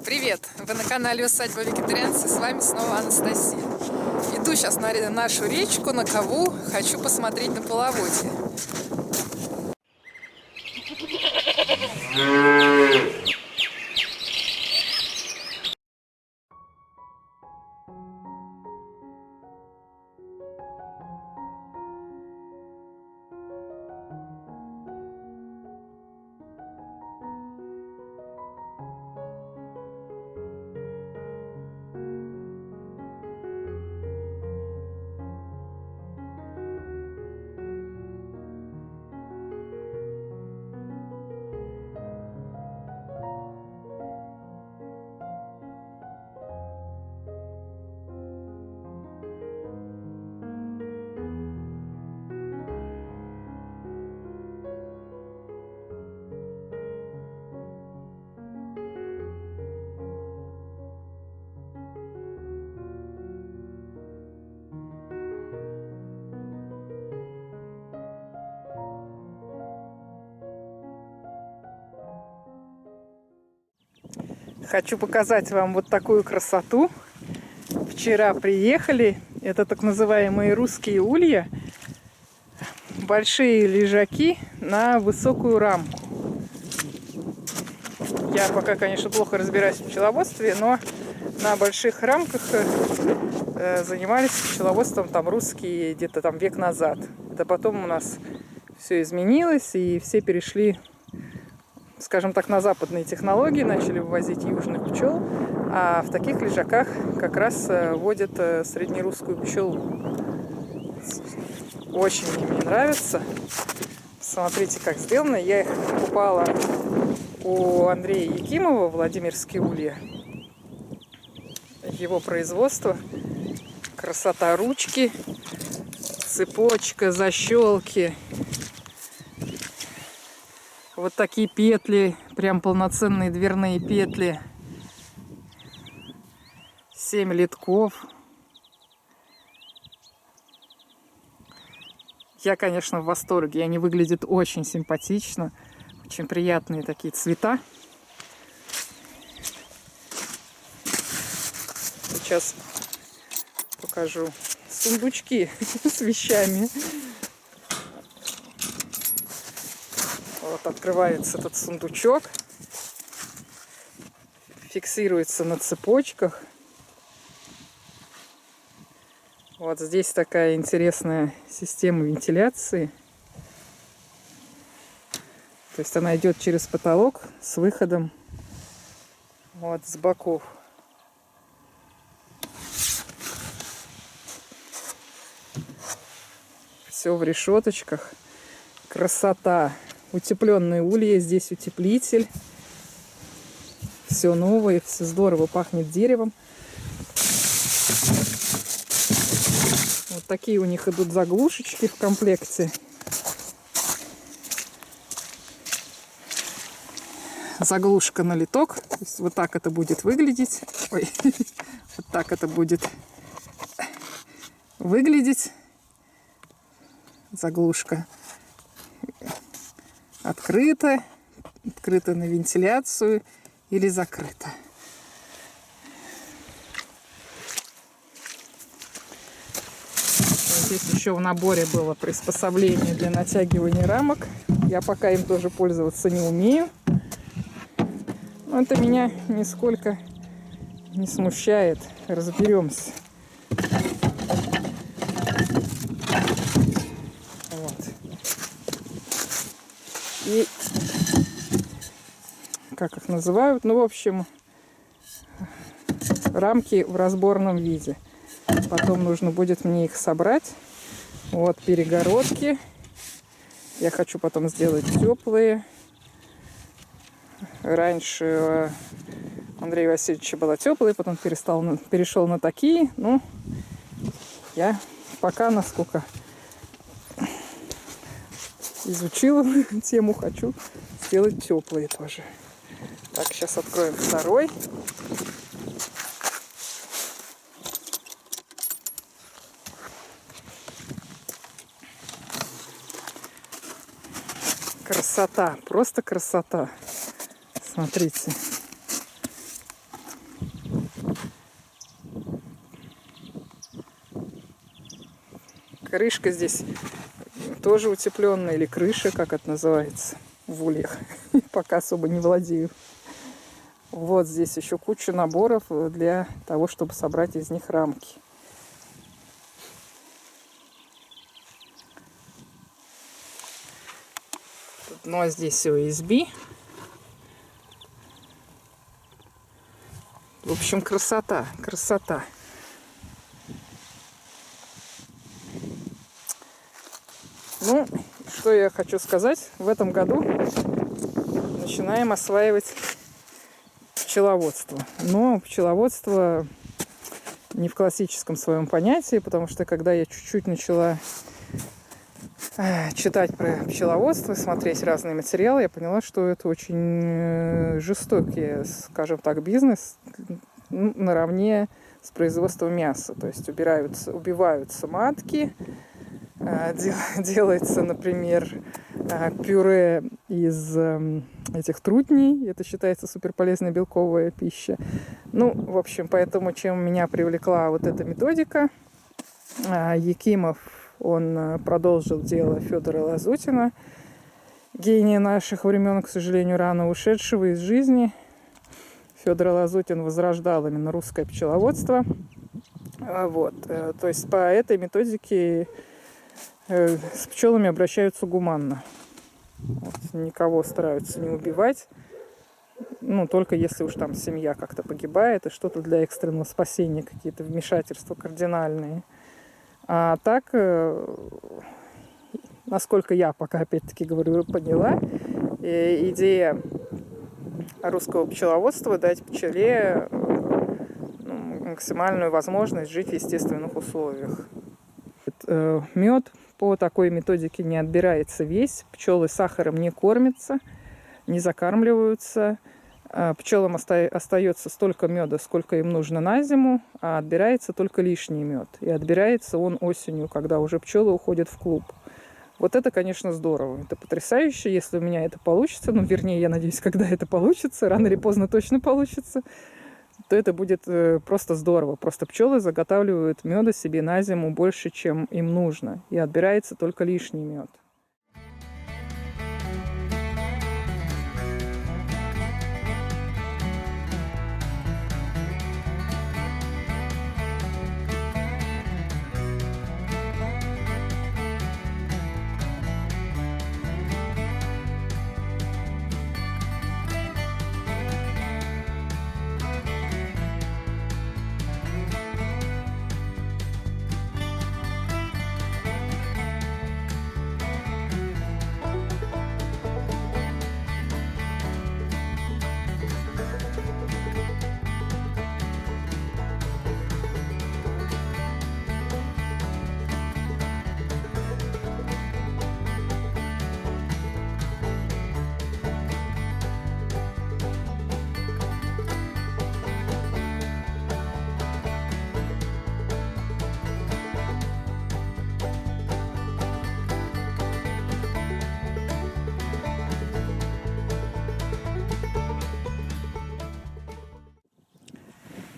Привет! Вы на канале Усадьба Вегетарианцы, с вами снова Анастасия. Иду сейчас на нашу речку, на Каву, хочу посмотреть на половодье. Хочу показать вам вот такую красоту. Вчера приехали. Это так называемые русские улья. Большие лежаки на высокую рамку. Я пока, конечно, плохо разбираюсь в пчеловодстве, но на больших рамках занимались пчеловодством там русские где-то там век назад. Это потом у нас все изменилось, и все перешли, скажем так, на западные технологии, начали вывозить южных пчел, а в таких лежаках как раз водят среднерусскую пчелу. Очень мне нравится. Смотрите, как сделано. Я их покупала у Андрея Якимова, Владимирские улья. Его производство. Красота ручки, цепочка, защелки. Вот такие петли, прям полноценные дверные петли. 7 литков. Я, конечно, в восторге. Они выглядят очень симпатично. Очень приятные такие цвета. Сейчас покажу сундучки с вещами. Вот открывается этот сундучок. Фиксируется на цепочках. Вот здесь такая интересная система вентиляции. То есть она идет через потолок с выходом вот с боков. Все в решеточках. Красота. Утепленные улья. Здесь утеплитель. Все новое, все здорово пахнет деревом. Вот такие у них идут заглушечки в комплекте. Заглушка на литок. То есть вот так это будет выглядеть. Ой, вот так это будет выглядеть. Заглушка открыта на вентиляцию или закрыта. Здесь еще в наборе было приспособление для натягивания рамок. Я пока им тоже пользоваться не умею. Но это меня нисколько не смущает. Разберемся. Вот. И как их называют? Ну, в общем, рамки в разборном виде. Потом нужно будет мне их собрать. Вот перегородки. Я хочу потом сделать теплые. Раньше у Андрея Васильевича была теплая, потом перешел на такие. Ну, я пока, насколько изучила тему, хочу сделать теплые тоже. Так, сейчас откроем второй. Красота, просто красота. Смотрите. Крышка здесь тоже утепленная, или крыша, как это называется в ульях. Пока особо не владею. Вот здесь еще куча наборов для того, чтобы собрать из них рамки. Ну а здесь OSB. В общем, красота, красота. Ну, что я хочу сказать. В этом году начинаем осваивать пчеловодство. Но пчеловодство не в классическом своем понятии, потому что когда я чуть-чуть начала читать про пчеловодство, смотреть разные материалы, я поняла, что это очень жестокий, скажем так, бизнес наравне с производством мяса. То есть убиваются матки, делается, например, пюре из этих трутней. Это считается суперполезной белковая пища. Ну, в общем, поэтому чем меня привлекла вот эта методика, Якимов, он продолжил дело Федора Лазутина, гения наших времен, к сожалению, рано ушедшего из жизни. Федор Лазутин возрождал именно русское пчеловодство. Вот. То есть по этой методике с пчелами обращаются гуманно. Вот. Никого стараются не убивать. Ну, только если уж там семья как-то погибает, и что-то для экстренного спасения, какие-то вмешательства кардинальные. А так, насколько я пока, опять-таки говорю, поняла, идея русского пчеловодства — дать пчеле максимальную возможность жить в естественных условиях. Мед по такой методике не отбирается весь, пчелы сахаром не кормятся, не закармливаются. Пчелам остается столько меда, сколько им нужно на зиму, а отбирается только лишний мед. И отбирается он осенью, когда уже пчелы уходят в клуб. Вот это, конечно, здорово. Это потрясающе, если у меня это получится. Ну, вернее, я надеюсь, когда это получится, рано или поздно точно получится, то это будет просто здорово. Просто пчелы заготавливают меда себе на зиму больше, чем им нужно. И отбирается только лишний мед.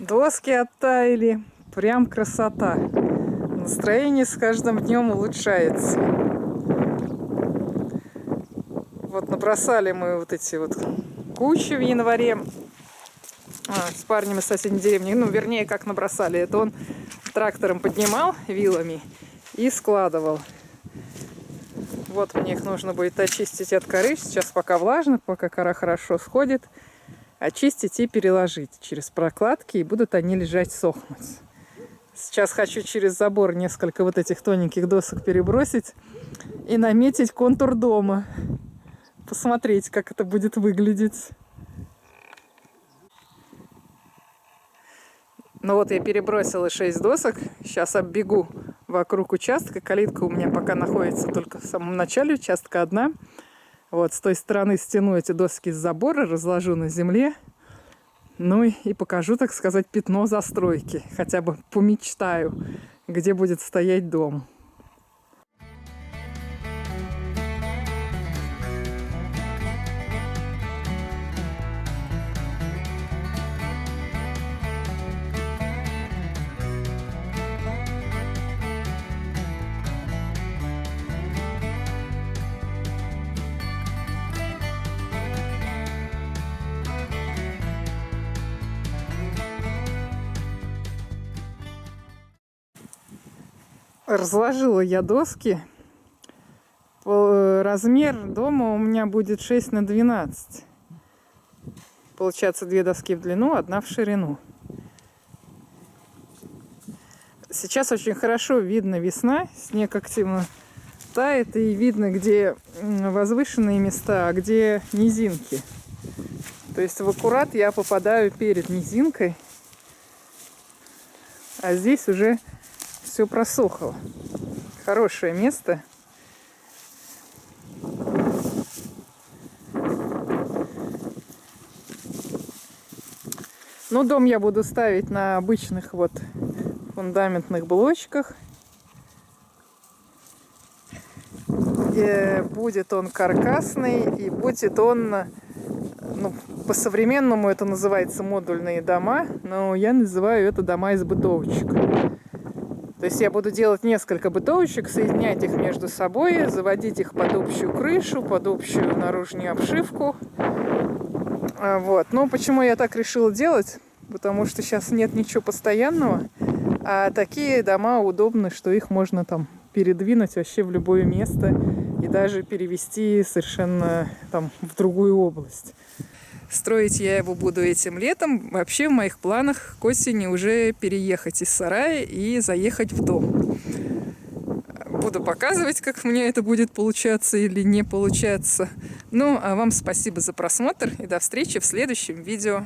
Доски оттаяли. Прям красота. Настроение с каждым днем улучшается. Вот набросали мы вот эти вот кучи в январе с парнем из соседней деревни. Ну, вернее, как набросали. Это он трактором поднимал вилами и складывал. Вот мне их нужно будет очистить от коры. Сейчас пока влажно, пока кора хорошо сходит. Очистить и переложить через прокладки, и будут они лежать сохнуть. Сейчас хочу через забор несколько вот этих тоненьких досок перебросить и наметить контур дома. Посмотреть, как это будет выглядеть. Ну вот я перебросила 6 досок. Сейчас оббегу вокруг участка. Калитка у меня пока находится только в самом начале участка одна. Вот с той стороны стяну эти доски с забора, разложу на земле. Ну и покажу, так сказать, пятно застройки. Хотя бы помечтаю, где будет стоять дом. Разложила я доски. Размер дома у меня будет 6 на 12. Получается 2 доски в длину, 1 в ширину. Сейчас очень хорошо видно весна. Снег активно тает, и видно, где возвышенные места, а где низинки. То есть в аккурат я попадаю перед низинкой, а здесь уже все просохло. Хорошее место. Но дом я буду ставить на обычных вот фундаментных блочках. И будет он каркасный, и будет он, ну, по-современному это называется модульные дома, но я называю это дома из бытовочек. То есть я буду делать несколько бытовочек, соединять их между собой, заводить их под общую крышу, под общую наружную обшивку. Вот. Но почему я так решила делать? Потому что сейчас нет ничего постоянного, а такие дома удобны, что их можно там передвинуть вообще в любое место и даже перевести совершенно там в другую область. Строить я его буду этим летом. Вообще в моих планах к осени уже переехать из сарая и заехать в дом. Буду показывать, как мне это будет получаться или не получаться. Ну, а вам спасибо за просмотр и до встречи в следующем видео.